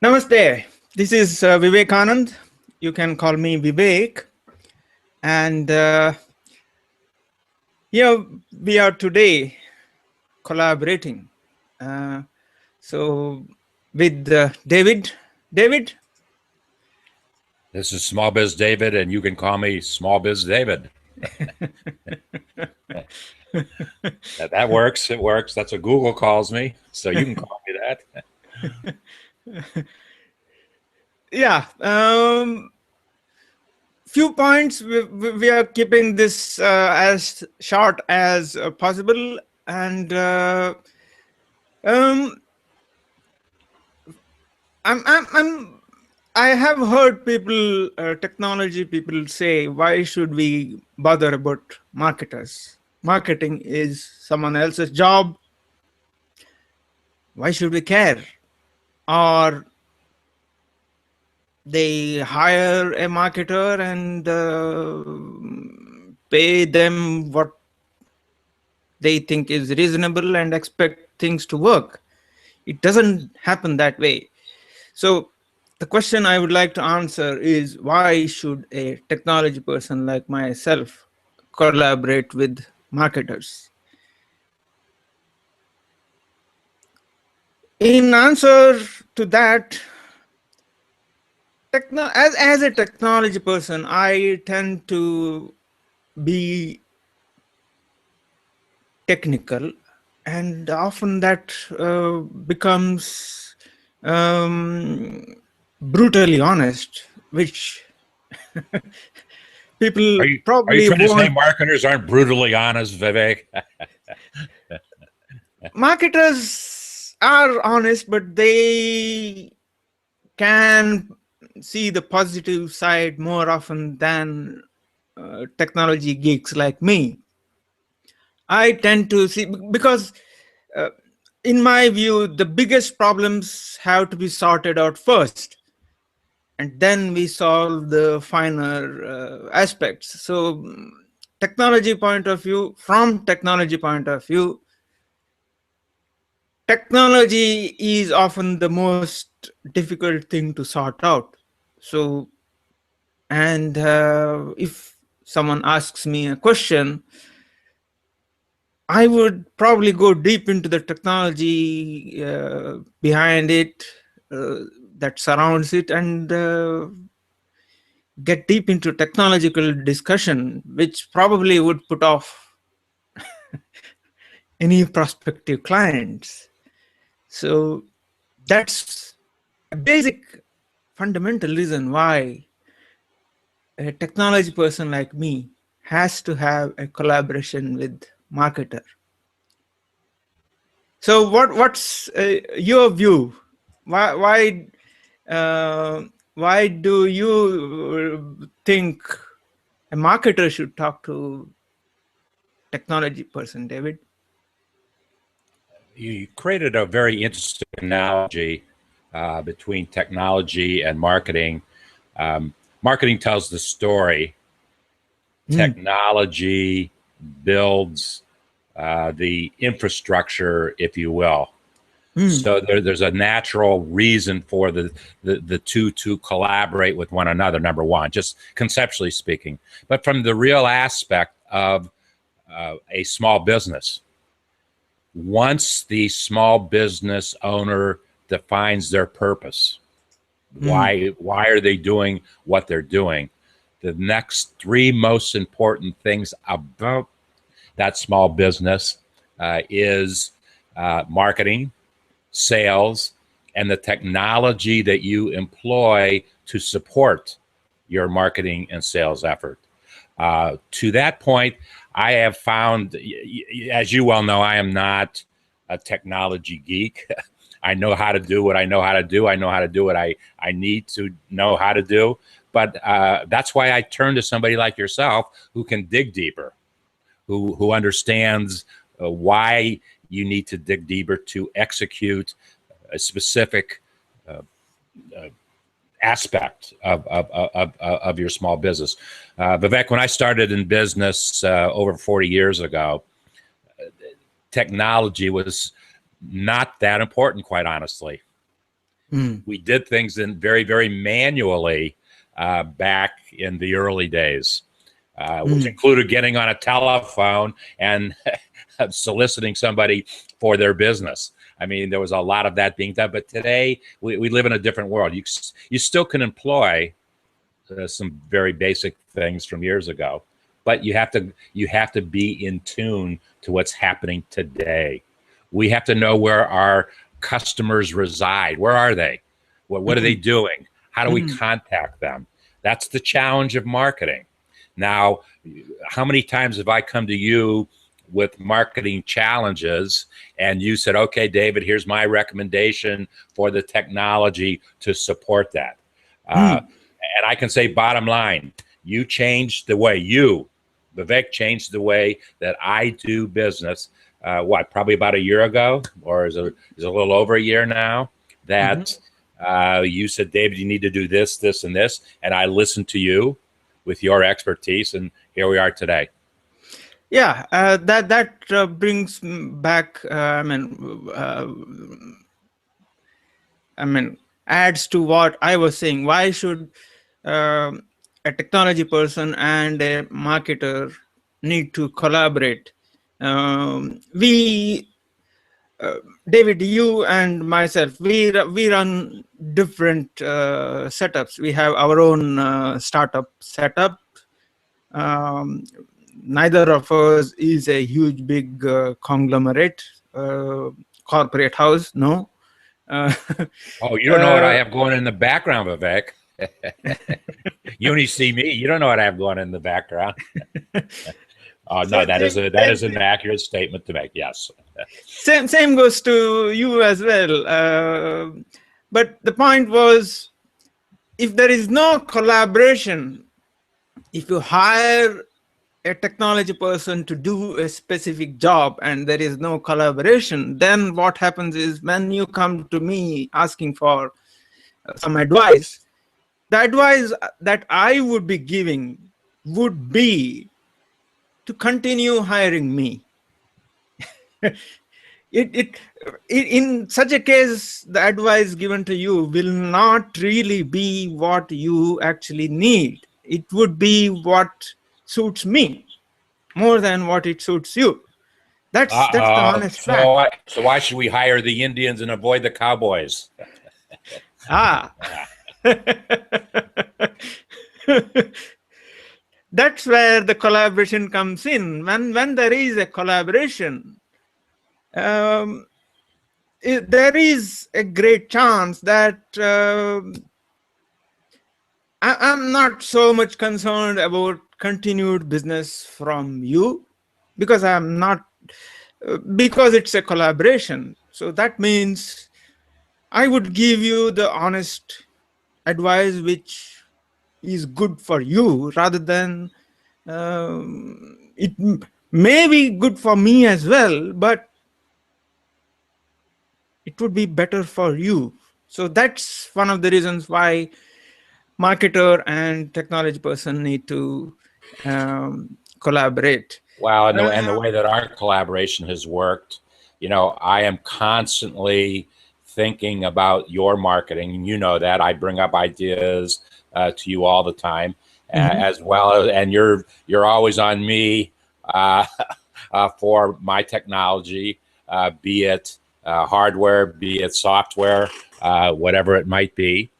Namaste. This is Vivekanand. You can call me Vivek. And here we are today collaborating. Uh, so with David. David? This is Small Biz David, and you can call me Small Biz David. That works. It works. That's what Google calls me, so you can call me that. Yeah. Few points. We are keeping this as short as possible, and I have heard people, technology people say, why should we bother about marketers? Marketing is someone else's job. Why should we care? Or they hire a marketer and pay them what they think is reasonable and expect things to work. It doesn't happen that way. So the question I would like to answer is, why should a technology person like myself collaborate with marketers? In answer to that, as a technology person, I tend to be technical, and often that becomes brutally honest, which people probably are you trying to say marketers aren't brutally honest, Vivek? Marketers are honest, but they can see the positive side more often than technology geeks like me. I tend to see, because in my view, the biggest problems have to be sorted out first, and then we solve the finer aspects. So technology point of view, technology is often the most difficult thing to sort out. So, and if someone asks me a question, I would probably go deep into the technology behind it, that surrounds it, and get deep into technological discussion, which probably would put off any prospective clients. So that's a basic fundamental reason why a technology person like me has to have a collaboration with marketer. So what's your view? Why do you think a marketer should talk to technology person, David? You created a very interesting analogy between technology and marketing. Marketing tells the story. Technology builds the infrastructure, if you will. So there's a natural reason for the two to collaborate with one another, number one, just conceptually speaking. But from the real aspect of a small business, once the small business owner defines their purpose, why are they doing what they're doing? The next three most important things about that small business is marketing, sales, and the technology that you employ to support your marketing and sales effort. To that point, I have found, as you well know, I am not a technology geek. I know how to do what I know how to do. I know how to do what I need to know how to do. But that's why I turn to somebody like yourself who can dig deeper, who understands why you need to dig deeper to execute a specific aspect of your small business. Vivek, when I started in business over 40 years ago, technology was not that important, quite honestly. We did things in very, very manually back in the early days, which included getting on a telephone and soliciting somebody for their business. I mean, there was a lot of that being done, but today we live in a different world. You still can employ some very basic things from years ago, but you have to be in tune to what's happening today. We have to know where our customers reside. Where are they? What are they doing? How do we contact them? That's the challenge of marketing. Now, how many times have I come to you with marketing challenges and you said, okay, David, here's my recommendation for the technology to support that. And I can say, bottom line, you changed the way Vivek changed the way that I do business. Probably about a year ago, or is it a little over a year now, that you said, David, you need to do this, this, and this. And I listened to you with your expertise, and here we are today. Yeah, that brings back, adds to what I was saying. Why should a technology person and a marketer need to collaborate? David, you and myself, we run different setups. We have our own startup setup. Neither of us is a huge, big conglomerate, corporate house. No. Oh, you don't know what I have going in the background, Vivek. You only see me. You don't know what I have going in the background. Oh no, that is an accurate statement to make. Yes. Same goes to you as well. But the point was, if there is no collaboration, if you hire a technology person to do a specific job and there is no collaboration, then what happens is when you come to me asking for some advice, the advice that I would be giving would be to continue hiring me. In such a case, the advice given to you will not really be what you actually need. It would be what suits me more than what it suits you. That's the honest fact. So why should we hire the Indians and avoid the cowboys? That's where the collaboration comes in. When there is a collaboration, there is a great chance that I'm not so much concerned about continued business from you, because because it's a collaboration. So that means I would give you the honest advice which is good for you, rather than it may be good for me as well, but it would be better for you. So that's one of the reasons why marketer and technology person need to collaborate. Well, and the way that our collaboration has worked, I am constantly thinking about your marketing, and you know that I bring up ideas to you all the time, as well, and you're always on me for my technology, be it hardware, be it software, whatever it might be,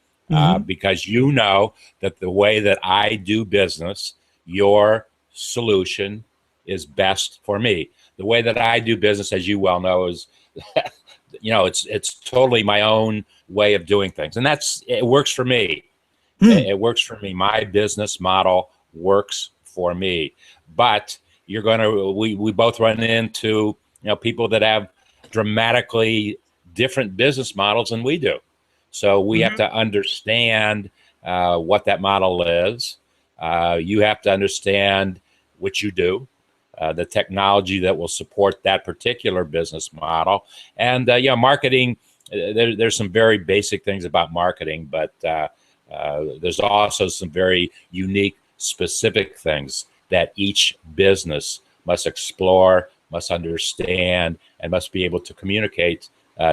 because you know that the way that I do business, your solution is best for me. The way that I do business, as you well know, is it's totally my own way of doing things, and it works for me. It works for me. My business model works for me. But we both run into people that have dramatically different business models than we do. So we have to understand what that model is. You have to understand what you do, the technology that will support that particular business model. And marketing, there's some very basic things about marketing, but there's also some very unique, specific things that each business must explore, must understand, and must be able to communicate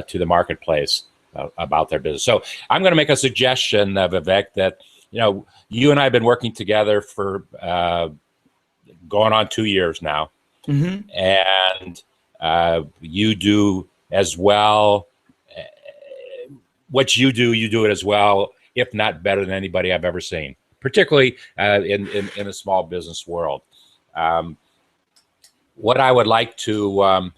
to the marketplace about their business. So I'm going to make a suggestion, Vivek, that you and I have been working together for going on 2 years now, and you do as well. What you do it as well, if not better than anybody I've ever seen, particularly in the small business world. What I would like to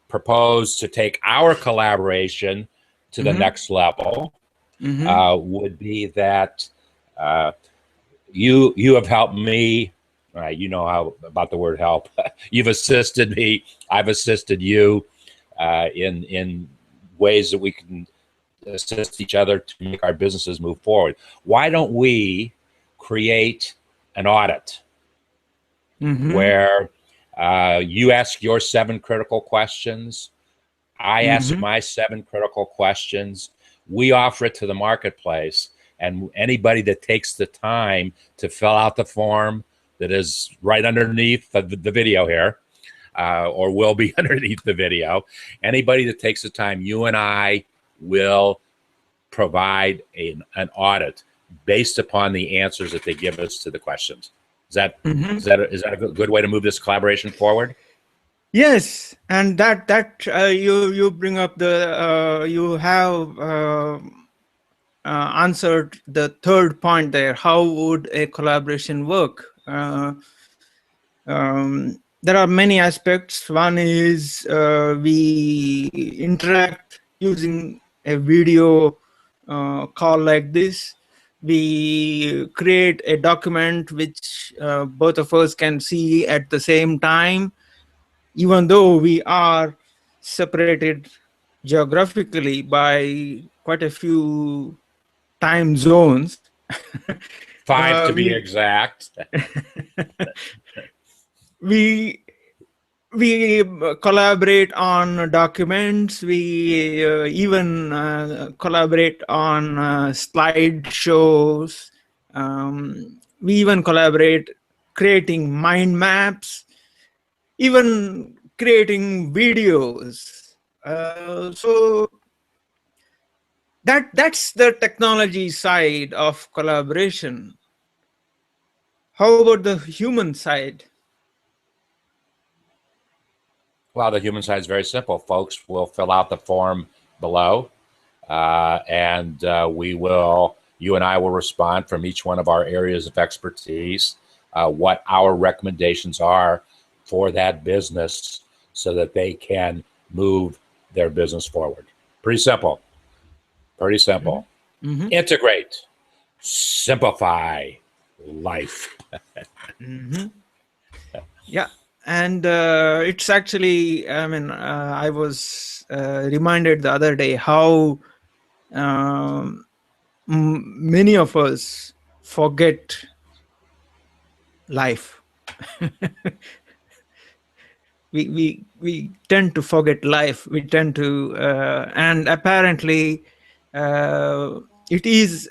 propose to take our collaboration to the next level would be that you have helped me. You know how about the word help. You've assisted me. I've assisted you in ways that we can assist each other to make our businesses move forward. Why don't we create an audit where you ask your 7 critical questions, I ask my 7 critical questions, we offer it to the marketplace, and anybody that takes the time to fill out the form that is right underneath the video here, or will be underneath the video, anybody that takes the time, you and I will provide an audit based upon the answers that they give us to the questions. Is that a good way to move this collaboration forward? Yes, and that you bring up the you have answered the third point there. How would a collaboration work? There are many aspects. One is we interact using a video call like this. We create a document which both of us can see at the same time, even though we are separated geographically by quite a few time zones. 5 to be exact. we collaborate on documents. We even collaborate on slideshows. We even collaborate creating mind maps, even creating videos. So that's the technology side of collaboration. How about the human side? Well, the human side is very simple. Folks will fill out the form below, and you and I will respond from each one of our areas of expertise, what our recommendations are for that business so that they can move their business forward. Pretty simple. Pretty simple. Integrate, simplify life. Yeah. And it's actually, I mean, I was reminded the other day how many of us forget life. we tend to forget life. We tend to, and apparently it is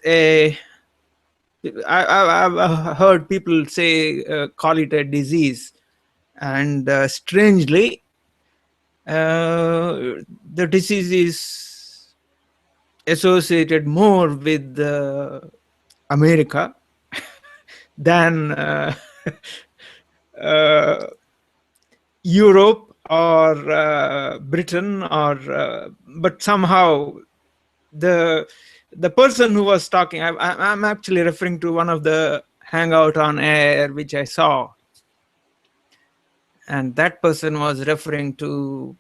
I've heard people say, call it a disease. And strangely, the disease is associated more with America than Europe or Britain, or but somehow the person who was talking, I'm actually referring to one of the Hangout on Air which I saw. And that person was referring to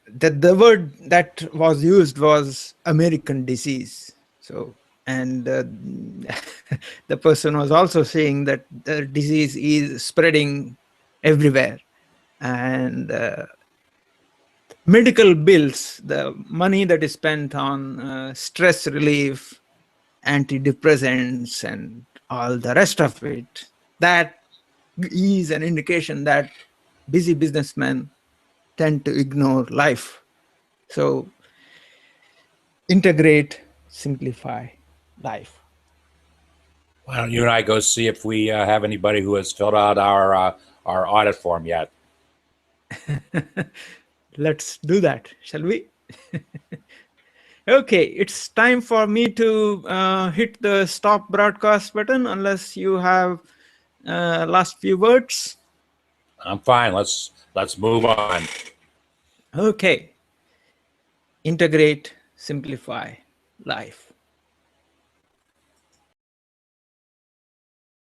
the word that was used was American disease. So, and the person was also saying that the disease is spreading everywhere, and medical bills, the money that is spent on stress relief, antidepressants, and all the rest of it, that is an indication that busy businessmen tend to ignore life. So integrate, simplify life. Why don't you and I go see if we have anybody who has filled out our audit form yet? Let's do that, shall we? Okay, it's time for me to hit the stop broadcast button unless you have last few words. I'm fine. Let's move on. Okay. Integrate, simplify life.